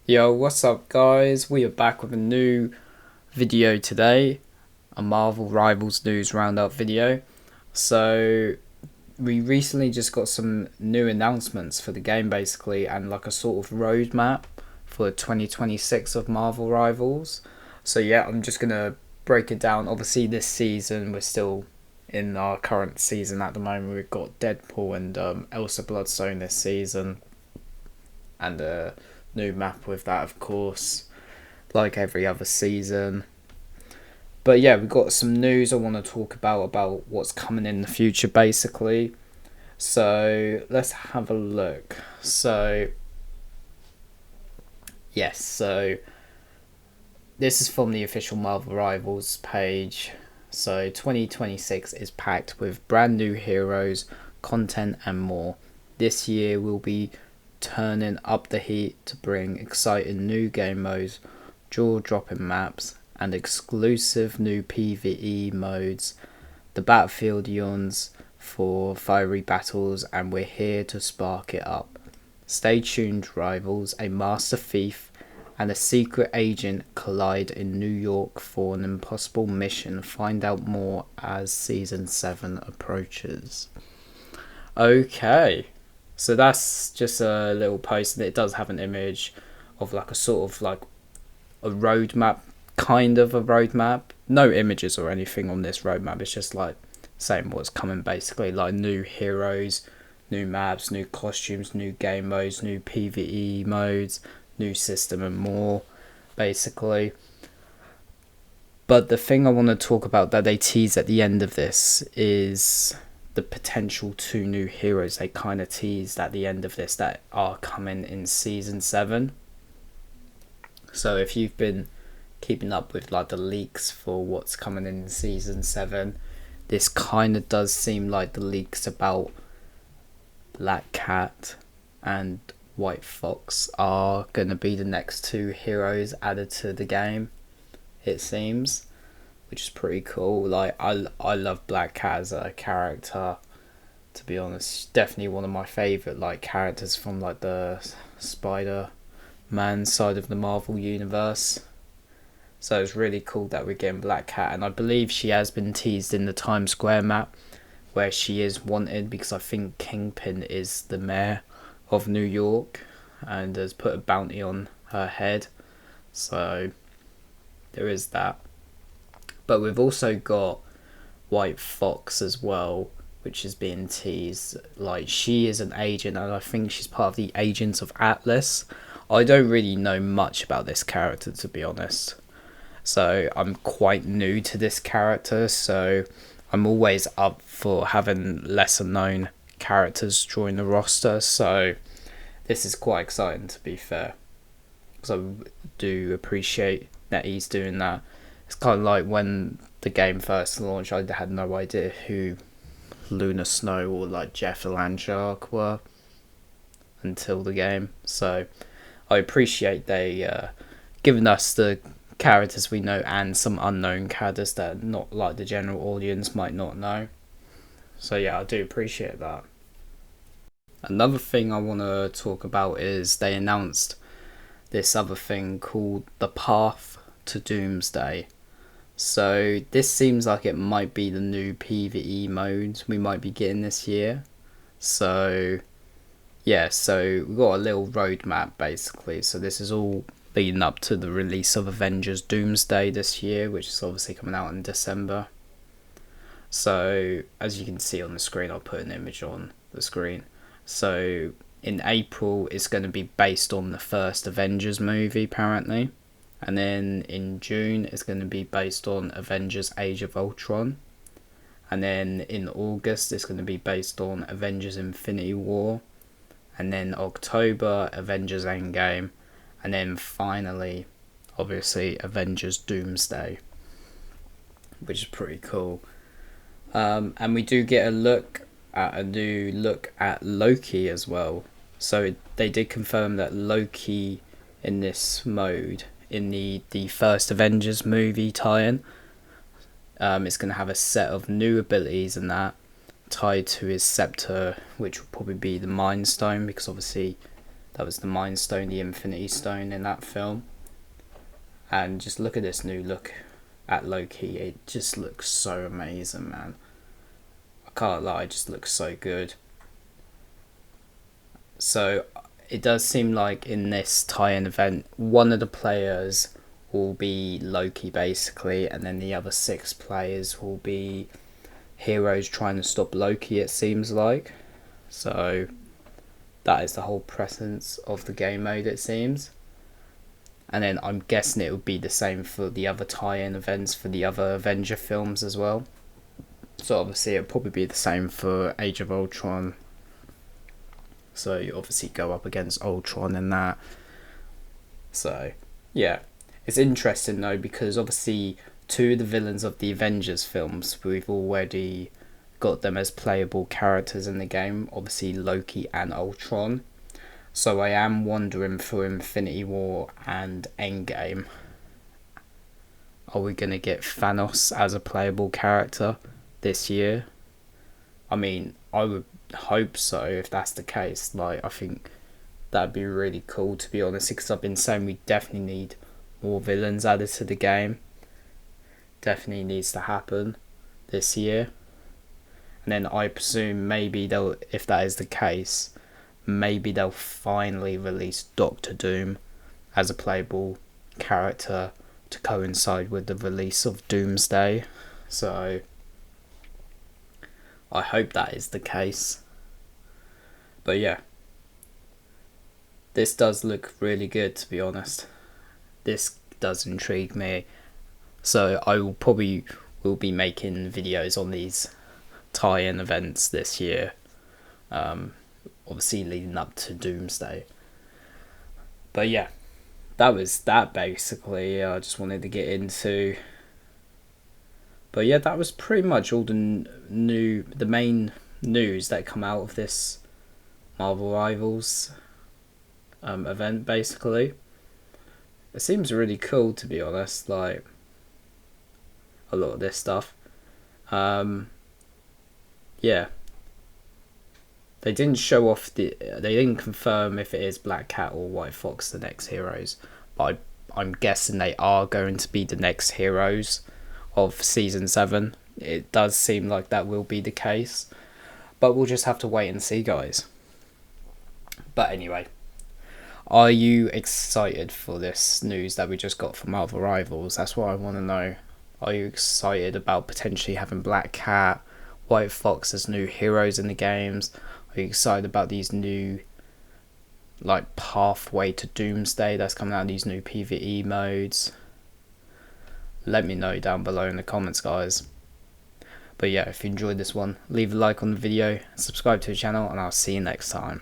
Yo, what's up guys? We are back with a new video today, a Marvel Rivals news roundup video. So we recently just got some new announcements for the game basically, and like a sort of roadmap for 2026 of Marvel Rivals. So yeah, I'm just gonna break it down. Obviously this season we're still in our current season at the moment. We've got Deadpool and Elsa Bloodstone this season, and new map with that, of course, like every other season. But yeah, we've got some news I want to talk about what's coming in the future, basically. So let's have a look. So yes, so this is from the official Marvel Rivals page. So 2026 is packed with brand new heroes, content, and more. This year will be turning up the heat to bring exciting new game modes, jaw-dropping maps, and exclusive new PvE modes. The battlefield yawns for fiery battles, and we're here to spark it up. Stay tuned, rivals. A master thief and a secret agent collide in New York for an impossible mission. Find out more as Season 7 approaches. Okay. So that's just a little post, and it does have an image of like a sort of like a roadmap, kind of a roadmap. No images or anything on this roadmap. It's just like saying what's coming, basically, like new heroes, new maps, new costumes, new game modes, new PvE modes, new system, and more, basically. But the thing I want to talk about that they tease at the end of this is the potential two new heroes they kind of teased at the end of this that are coming in Season 7. So if you've been keeping up with like the leaks for what's coming in Season 7, this kind of does seem like the leaks about Black Cat and White Fox are going to be the next two heroes added to the game, it seems, which is pretty cool. Like I love Black Cat as a character, to be honest. Definitely one of my favorite like characters from like the Spider-Man side of the Marvel universe. So it's really cool that we're getting Black Cat, and I believe she has been teased in the Times Square map where she is wanted, because I think Kingpin is the mayor of New York and has put a bounty on her head. So there is that. But we've also got White Fox as well, which is being teased. Like, she is an agent, and I think she's part of the Agents of Atlas. I don't really know much about this character, to be honest. So I'm quite new to this character, so I'm always up for having lesser known characters join the roster. So this is quite exciting, to be fair, because I do appreciate that he's doing that. It's kind of like when the game first launched, I had no idea who Luna Snow or like Jeff the Landshark were until the game. So I appreciate they giving us the characters we know and some unknown characters that not like the general audience might not know. So yeah, I do appreciate that. Another thing I want to talk about is they announced this other thing called the Path to Doomsday. So this seems like it might be the new PvE mode we might be getting this year. So yeah, so we've got a little roadmap basically. So this is all leading up to the release of Avengers Doomsday this year, which is obviously coming out in December. So as you can see on the screen, I'll put an image on the screen. So in April, it's going to be based on the first Avengers movie, apparently. And then in June, it's going to be based on Avengers Age of Ultron. And then in August, it's going to be based on Avengers Infinity War. And then October, Avengers Endgame. And then finally, obviously, Avengers Doomsday, which is pretty cool. And we do get a new look at Loki as well. So they did confirm that Loki in this mode, in the first Avengers movie tie-in, it's going to have a set of new abilities and that tied to his scepter, which will probably be the Mind Stone, because obviously That was the Mind Stone, the Infinity Stone in that film. And just look at this new look at Loki. It just looks so amazing, man. I can't lie, it just looks so good. So it does seem like in this tie-in event, one of the players will be Loki basically, and then the other 6 players will be heroes trying to stop Loki, it seems like. So that is the whole presence of the game mode, it seems. And then I'm guessing it would be the same for the other tie-in events for the other Avenger films as well. So obviously it'll probably be the same for Age of Ultron. So you obviously go up against Ultron and that. So yeah, it's interesting though, because obviously 2 of the villains of the Avengers films, we've already got them as playable characters in the game, obviously Loki and Ultron. So I am wondering for Infinity War and Endgame, are we going to get Thanos as a playable character this year? I mean, I would hope so if that's the case. Like, I think that'd be really cool, to be honest, because I've been saying we definitely need more villains added to the game. Definitely needs to happen this year. And then I presume maybe they'll, if that is the case, maybe they'll finally release Doctor Doom as a playable character to coincide with the release of Doomsday. So I hope that is the case. But yeah, this does look really good, to be honest. This does intrigue me. So I will be making videos on these tie-in events this year. Obviously leading up to Doomsday. But yeah, that was that basically. I just wanted to get into. But yeah, that was pretty much all the main news that come out of this Marvel Rivals event basically. It seems really cool, to be honest, like a lot of this stuff. Yeah. They didn't show off they didn't confirm if it is Black Cat or White Fox the next heroes, but I'm guessing they are going to be the next heroes of season 7. It does seem like that will be the case, but we'll just have to wait and see, guys. But anyway, are you excited for this news that we just got from Marvel Rivals? That's what I want to know. Are you excited about potentially having Black Cat, White Fox as new heroes in the games? Are you excited about these new, like, pathway to Doomsday that's coming out, these new PvE modes? Let me know down below in the comments, guys. But yeah, if you enjoyed this one, leave a like on the video, subscribe to the channel, and I'll see you next time.